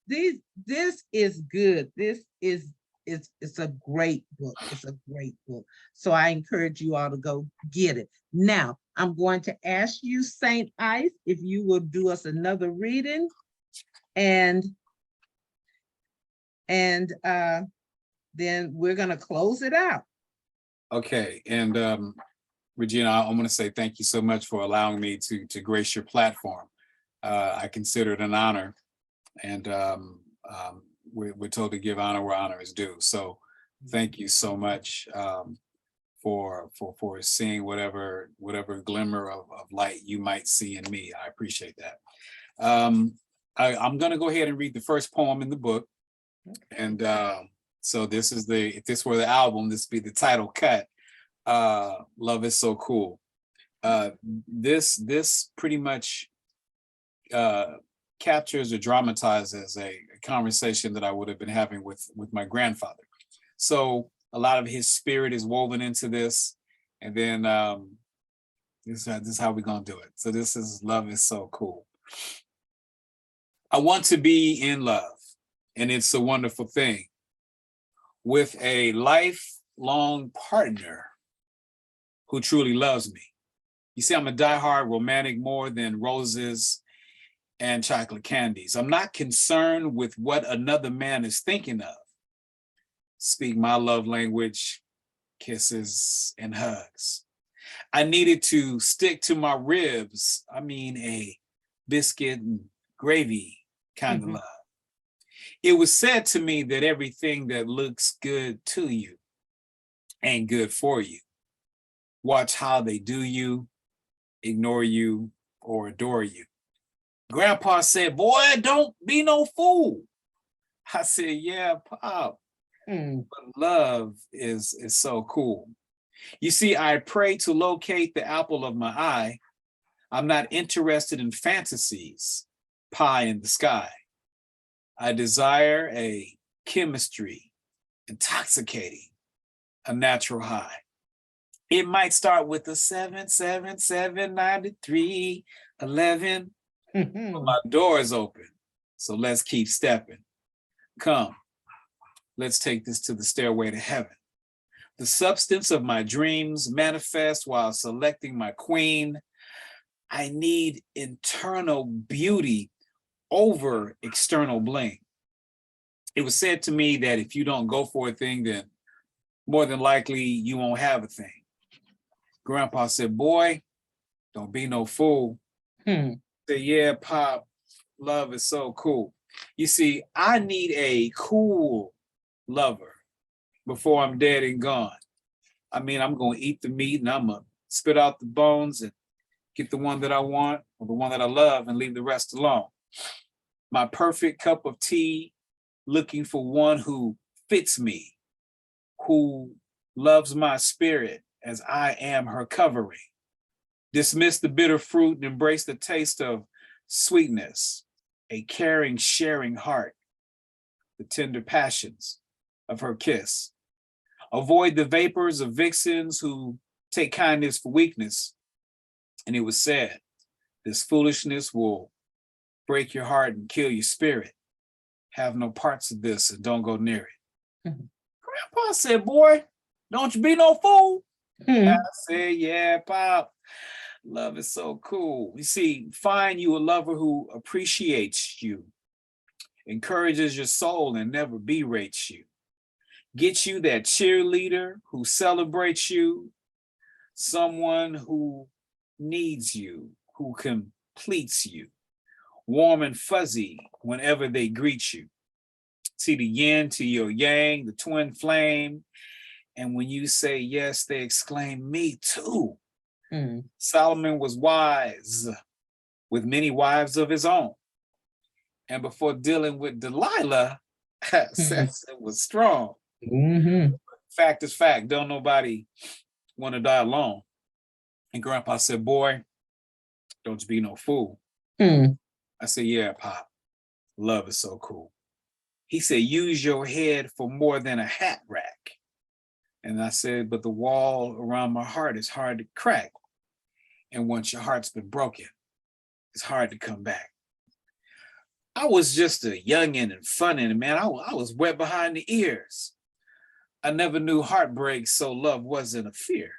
This is good. It's a great book. It's a great book. So I encourage you all to go get it. Now, I'm going to ask you, Saint Ice, if you will do us another reading, and then we're going to close it out. Okay. And Regina, I'm going to say thank you so much for allowing me to grace your platform. I consider it an honor, and we're told to give honor where honor is due. So thank you so much for seeing whatever glimmer of light you might see in me. I appreciate that. I'm going to go ahead and read the first poem in the book. And so this is if this were the album, this would be the title cut. Love is So Cool. This pretty much captures or dramatizes a conversation that I would have been having with my grandfather. So a lot of his spirit is woven into this. And then This is how we're gonna do it. So this is love is so cool. I want to be in love, and it's a wonderful thing, with a lifelong partner who truly loves me. You see, I'm a diehard romantic more than roses and chocolate candies. I'm not concerned with what another man is thinking of. Speak my love language, kisses and hugs. I needed to stick to my ribs. I mean, a biscuit and gravy kind of love. It was said to me that everything that looks good to you ain't good for you. Watch how they do you, ignore you, or adore you. Grandpa said, boy, don't be no fool. I said, yeah, Pop, but love is so cool. You see, I pray to locate the apple of my eye. I'm not interested in fantasies, pie in the sky. I desire a chemistry, intoxicating, a natural high. It might start with a 7779311. But my door is open, so let's keep stepping. Come, let's take this to the stairway to heaven. The substance of my dreams manifest while selecting my queen. I need internal beauty over external bling. It was said to me that if you don't go for a thing, then more than likely you won't have a thing. Grandpa said, boy, don't be no fool. Said, yeah, Pop, love is so cool. You see, I need a cool lover before I'm dead and gone. I mean, I'm going to eat the meat and I'm going to spit out the bones and get the one that I want or the one that I love and leave the rest alone. My perfect cup of tea, looking for one who fits me, who loves my spirit as I am her covering. Dismiss the bitter fruit and embrace the taste of sweetness, a caring, sharing heart, the tender passions of her kiss. Avoid the vapors of vixens who take kindness for weakness. And it was said, this foolishness will break your heart and kill your spirit. Have no parts of this and don't go near it. Grandpa said, boy, don't you be no fool. I said, yeah, Pop, love is so cool. You see, find you a lover who appreciates you, encourages your soul and never berates you. Get you that cheerleader who celebrates you, someone who needs you, who completes you, warm and fuzzy whenever they greet you. See the yin to your yang, the twin flame. And when you say yes, they exclaim, me too. Solomon was wise with many wives of his own. And before dealing with Delilah, Samson was strong. Fact is fact, don't nobody want to die alone. And Grandpa said, boy, don't you be no fool. I said, yeah, Pop, love is so cool. He said, use your head for more than a hat rack. And I said, but the wall around my heart is hard to crack. And once your heart's been broken, it's hard to come back. I was just a youngin' and funnin', man. I was wet behind the ears. I never knew heartbreak, so love wasn't a fear.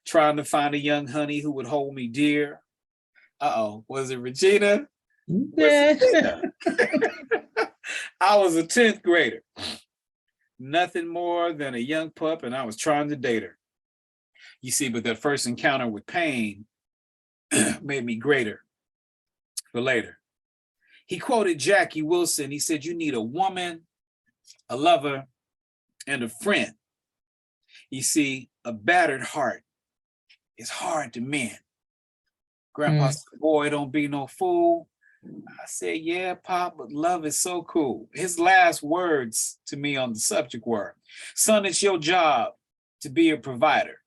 Trying to find a young honey who would hold me dear. Was it Regina? Yeah. I was a 10th grader. Nothing more than a young pup, and I was trying to date her. You see, but that first encounter with pain made me greater for later. He quoted Jackie Wilson. He said, you need a woman, a lover, and a friend. You see, a battered heart is hard to mend. Grandpa said, boy, don't be no fool. I said, yeah, Pop, but love is so cool. His last words to me on the subject were, son, it's your job to be a provider.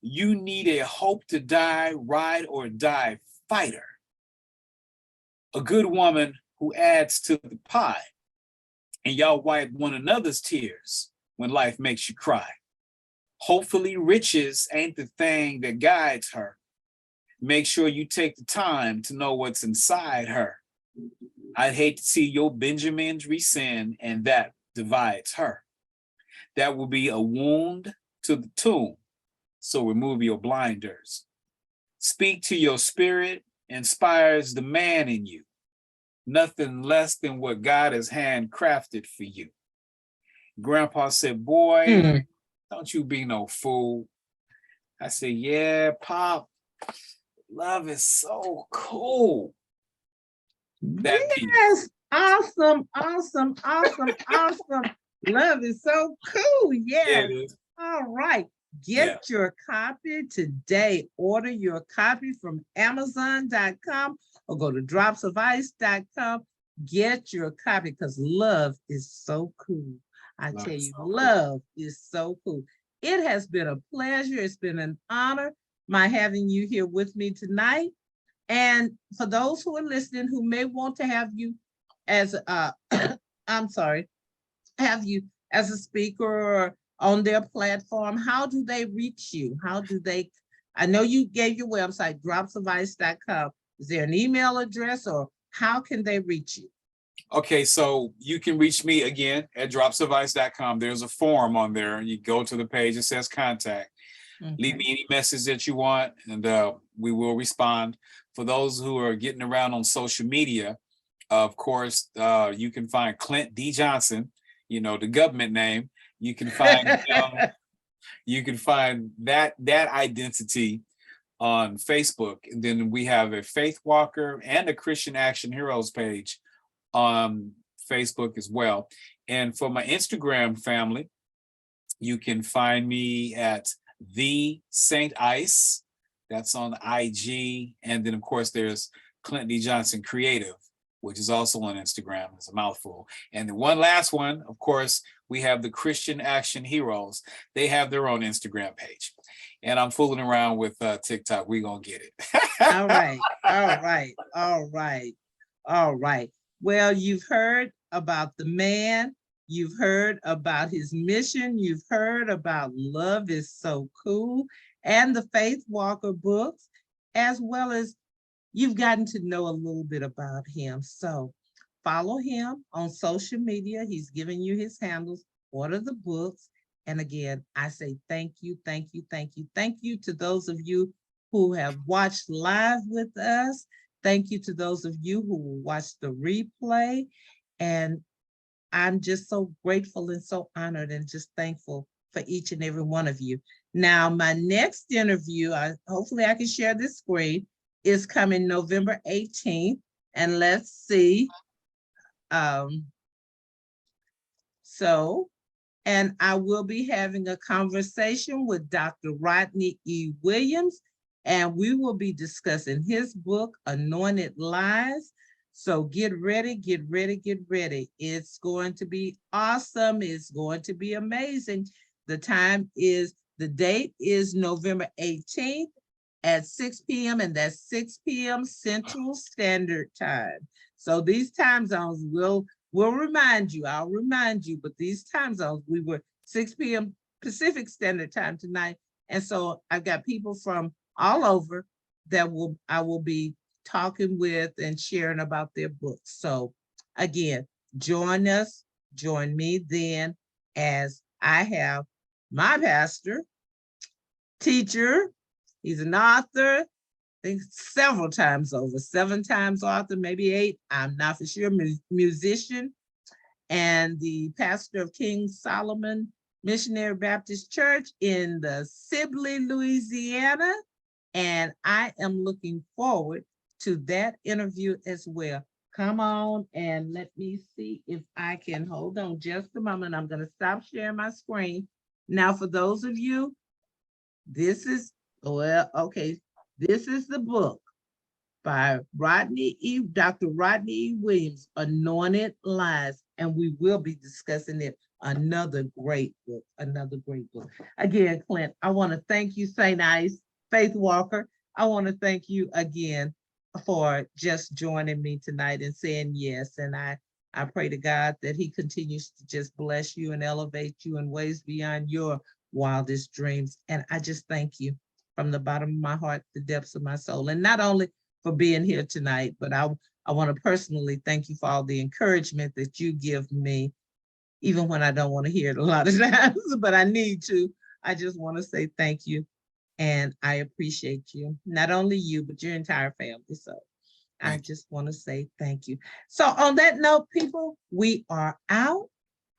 You need a hope to die, ride or die fighter. A good woman who adds to the pie, and y'all wipe one another's tears when life makes you cry. Hopefully riches ain't the thing that guides her. Make sure you take the time to know what's inside her. I'd hate to see your Benjamins rescind, and that divides her. That will be a wound to the tomb, so remove your blinders. Speak to your spirit, inspires the man in you. Nothing less than what God has handcrafted for you. Grandpa said, boy, don't you be no fool. I said, yeah, Pop, love is so cool. That yes, awesome, awesome, awesome, awesome. Love is so cool. Yes. Yeah, All right. Get your copy today. Order your copy from Amazon.com or go to dropsofice.com. Get your copy because love is so cool. I tell you, love is so cool. It has been a pleasure. It's been an honor my having you here with me tonight. And for those who are listening who may want to have you as I'm sorry, have you as a speaker or on their platform, how do they reach you? How do they, I know you gave your website, dropsofice.com. Is there an email address or how can they reach you? Okay, so you can reach me again at dropsofice.com. There's a form on there. You go to the page, it says contact. Leave me any message that you want, and we will respond. For those who are getting around on social media, of course, you can find Clint D. Johnson, you know, the government name. You can find that identity on Facebook. And then we have a Faith Walker and a Christian Action Heroes page on Facebook as well. And for my Instagram family, you can find me at The Saint Ice. That's on IG. And then, of course, there's Clint D. Johnson Creative, which is also on Instagram. It's a mouthful. And the one last one, of course, we have the Christian Action Heroes. They have their own Instagram page. And I'm fooling around with TikTok. We're going to get it. All right. All right. All right. All right. Well, you've heard about the man. You've heard about his mission. You've heard about Love is So Cool and the Faith Walker books, as well as you've gotten to know a little bit about him. So follow him on social media. He's giving you his handles. Order the books. And again, I say thank you, thank you, thank you. Thank you to those of you who have watched live with us. Thank you to those of you who will watch the replay. And I'm just so grateful and so honored and just thankful for each and every one of you. Now, my next interview, hopefully I can share this screen, is coming November 18th. And let's see. And I will be having a conversation with Dr. Rodney E. Williams, and we will be discussing his book, Anointed Lies. So get ready, get ready, get ready. It's going to be awesome. It's going to be amazing. The date is November 18th at 6 p.m. and that's 6 p.m. Central Standard Time. So these time zones will remind you, I'll remind you, but these time zones, we were 6 p.m. Pacific Standard Time tonight. And so I've got people from all over that I will be talking with and sharing about their books. So again, join us, join me then, as I have my pastor, teacher, he's an author, I think several times over, 7 times author, maybe 8, I'm not for sure, musician, and the pastor of King Solomon Missionary Baptist Church in the Sibley, Louisiana. And I am looking forward to that interview as well. Come on and let me see if I can, hold on just a moment. I'm going to stop sharing my screen. Now, for those of you, this is the book by Dr. Rodney E. Williams, Anointed Lies, and we will be discussing it. Another great book. Again, Clint, I want to thank you, St. Ice, Faith Walker. I want to thank you again for just joining me tonight and saying yes. And I pray to God that he continues to just bless you and elevate you in ways beyond your wildest dreams. And I just thank you from the bottom of my heart, the depths of my soul. And not only for being here tonight, but I want to personally thank you for all the encouragement that you give me, even when I don't want to hear it a lot of times, but I need to. I just want to say thank you. And I appreciate you, not only you, but your entire family. So I just want to say thank you. So on that note, people, we are out.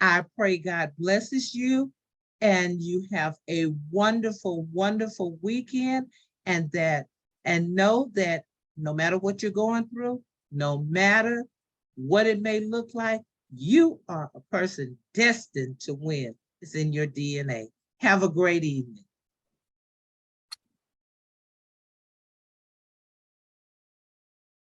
I pray God blesses you and you have a wonderful, wonderful weekend, and know that no matter what you're going through, no matter what it may look like, you are a person destined to win. It's in your DNA. Have a great evening.